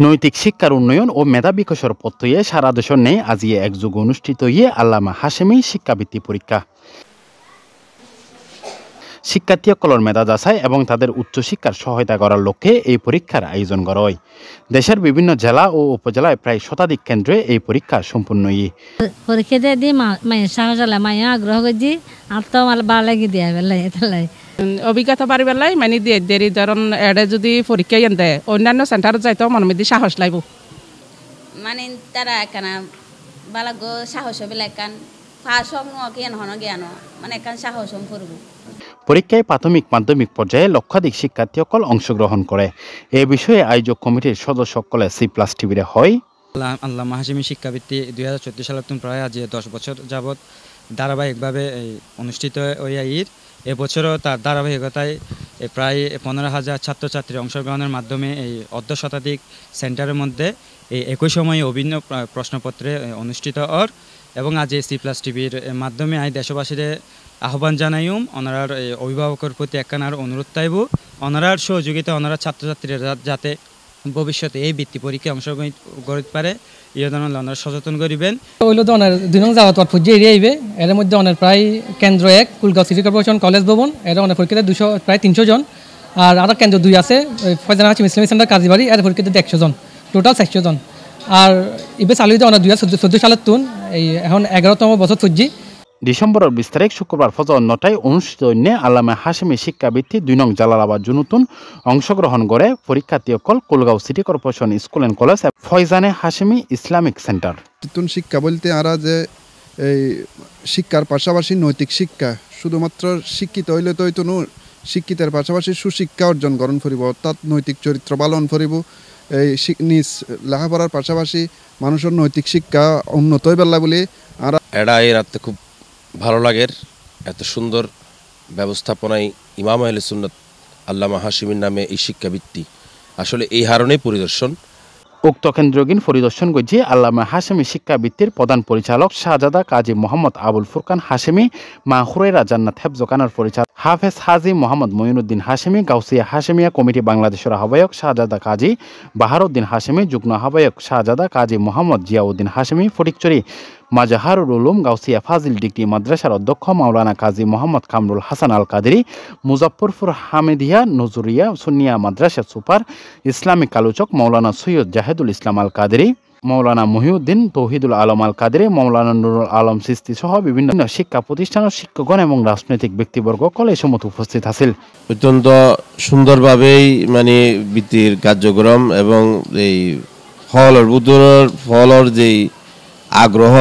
নৈতিক শিক্ষার উন্নয়ন ও মেধা বিকাশের পথয়ে সারা দেশের নেই আজিয়ে একযোগ অনুষ্ঠিত ইয়ে আল্লামা হাশেমি শিক্ষাবৃত্তি পরীক্ষা। শিক্ষার্থীসকলের মেধা যাচাই এবং তাদের উচ্চশিক্ষার সহায়তা করার লক্ষ্যে এই পরীক্ষার আয়োজন করা হয়। দেশের বিভিন্ন জেলা ও উপজেলায় প্রায় শতাধিক কেন্দ্রে এই পরীক্ষা সম্পূর্ণ পরীক্ষা দিয়ে দি মায়ের সাহস হলে মায়ের আগ্রহ করছি আর তো আমার ভালো লাগে দিয়ে বেলাই এটালাই অভিজ্ঞতা বাড়ি বেলাই মানে দিয়ে দেরি ধরুন এড়ে যদি পরীক্ষা এন দেয় অন্যান্য সেন্টারে যাইতেও মনের মধ্যে সাহস লাগব মানে তারা একানা বালাগ সাহস হবে একান ফাঁস হোক জ্ঞান হন জ্ঞান মানে একান সাহস করব। পরীক্ষায় প্রাথমিক মাধ্যমিক পর্যায়ে লক্ষাধিক শিক্ষার্থীসকল অংশগ্রহণ করে। এ বিষয়ে আয়োজক কমিটির সদস্য সকলে C+ টিভির হয়। আল্লামা হাশেমি শিক্ষাবৃত্তি 2014 সালের প্রায় আজ 10 বছর যাবৎ ধারাবাহিকভাবে অনুষ্ঠিত হয়ে এবছরও তার ধারাবাহিকতায় প্রায় 15,000 ছাত্রছাত্রী অংশগ্রহণের মাধ্যমে এই অর্ধশতাধিক সেন্টারের মধ্যে এই একই সময়ে অভিন্ন প্রশ্নপত্রে অনুষ্ঠিত এবং আজ C+ টিভির মাধ্যমে দেশবাসীর আহ্বান জানাইম ওনার অভিভাবকের প্রতি একখানার অনুরোধ তাইব ওনার সহযোগিতা ওনারা ছাত্রছাত্রীরা যাতে ভবিষ্যতে এই বৃত্তি পরীক্ষায় অংশগ্রহণ করতে পারে এই ধরনের ওনারা সচেতন করিবেন। হইল তো ওনার 2 নং যাওয়াত পর্যায়ে এরিয়া আইবে এর মধ্যে ওনার প্রায় কেন্দ্র 1 কুলগাঁও সিটি কর্পোরেশন কলেজ ভবন এর ওনার পরীক্ষাতে প্রায় 300 জন আর আরো কেন্দ্র 2 আছে ফয়জানা হাশিম ইসলামিক সেন্টার কাজীবাড়ি এর পরীক্ষাতে 100 জন টোটাল 600 জন আর ইবে চালু হইতে ওনার 2014 সালের তুন এই এখন 11তম বছর চলছে। ডিসেম্বরের 20 তারিখ শুক্রবার ফজর 9টায় অনুষ্ঠিত আল্লামা হাশেমি শিক্ষাবৃত্তি 2 নং জালালাবাদ জুনুতুন অংশগ্রহণ করে পরীক্ষার্থীসকল Kulgaon city corporation school and college Faizane Hashemi Islamic centre. শিক্ষা বলতে আরা যে এই শিক্ষার পাশাপাশি নৈতিক শিক্ষা শুধুমাত্র শিক্ষিত হইলে তো হইতো শিক্ষিতের পাশাপাশি সুশিক্ষা অর্জন গ্রহণ করিব অর্থাৎ নৈতিক চরিত্র পালন করিব এই নিজ লেখাপড়ার পাশাপাশি মানুষের নৈতিক শিক্ষা উন্নত হইবেলা বলে আর এটা এই রাতে খুব ভালো লাগের এত সুন্দর ব্যবস্থাপনায় ইমাম আহলে সুন্নাত আল্লামা হাশেমির নামে এই শিক্ষাবৃত্তি আসলে এই হারণে পরিদর্শন উক্ত কেন্দ্রগিন পরিদর্শন করছে আল্লামা হাশেমি শিক্ষাবৃত্তির প্রধান পরিচালক শাহজাদা কাজী মোহাম্মদ আবুল ফুরকান হাশেমি, মা হুরাইরা জান্নাত হেফজখানার পরিচালক হাফেজ হাজি মোহাম্মদ মঈনুদ্দিন হাশেমি, গাউসিয়া হাশেমিয়া কমিটি বাংলাদেশের আহ্বায়ক শাহজাদা কাজী বাহারউদ্দিন হাশেমি, যুগ্ম আহ্বায়ক শাহজাদা কাজী মোহাম্মদ জিয়াউদ্দিন হাশেমি, ফটিকছড়ি মাজাহারুল উলুম গাউসিয়া ফাজিল ডিগ্রি মাদ্রাসার অধ্যক্ষ মাওলানা কাজী মোহাম্মদ কামরুল হাসান আল কাদেরি, মুজফ্ফরপুর হামিদিয়া নজরিয়া সুন্নিয়া মাদ্রাসা সুপার ইসলামিক আলোচক মাওলানা সৈয়দ জাহেদুল ইসলাম আল কাদেরি, মাওলানা মহিউদ্দিন তৌহিদুল আলম আল কাদেরি, মাওলানা নুরুল আলম সিস্তি সহ বিভিন্ন শিক্ষা প্রতিষ্ঠানের শিক্ষকগণ এবং রাজনৈতিক ব্যক্তিবর্গ কলেজ সমত উপস্থিত আছিল। অত্যন্ত সুন্দরভাবেই মানে বৃত্তির কার্যক্রম এবং এই ফলর যেই আগ্রহ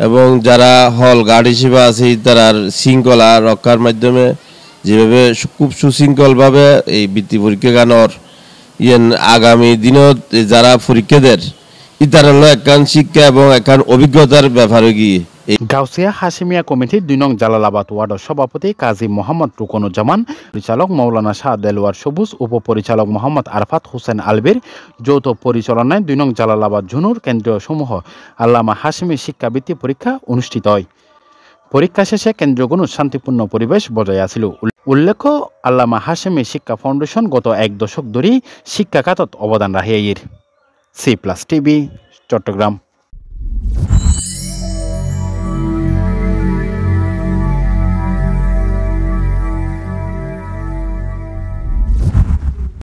এবং যারা হল গার্ড হিসেবে আছে তার শৃঙ্খলা রক্ষার মাধ্যমে যেভাবে খুব সুশৃঙ্খলভাবে এই বৃত্তি পরীক্ষা গানোর আগামী দিনও যারা পরীক্ষা দেয় ইতার হলো একখান শিক্ষা এবং একখান অভিজ্ঞতার ব্যাপারে গিয়ে গাউসিয়া হাশেমিয়া কমিটির 2 নং জালালাবাদ ওয়ার্ডের সভাপতি কাজী মোহাম্মদ রুকনুজ্জামান, পরিচালক মাওলানা শাহ দেলোয়ার সবুজ, উপপরিচালক মোহাম্মদ আরফাত হোসেন আলবির যৌথ পরিচালনায় 2 নং জালালাবাদ জুনুর কেন্দ্রীয় সমূহ আল্লামা হাশেমি শিক্ষাবৃত্তি পরীক্ষা অনুষ্ঠিত হয়। পরীক্ষা শেষে কেন্দ্রগুলো শান্তিপূর্ণ পরিবেশ বজায় আছিল। উল্লেখ্য আল্লামা হাশেমি শিক্ষা ফাউন্ডেশন গত 1 দশক ধরে শিক্ষা খাতত অবদান রাখিয়ে C+ টিভি চট্টগ্রাম।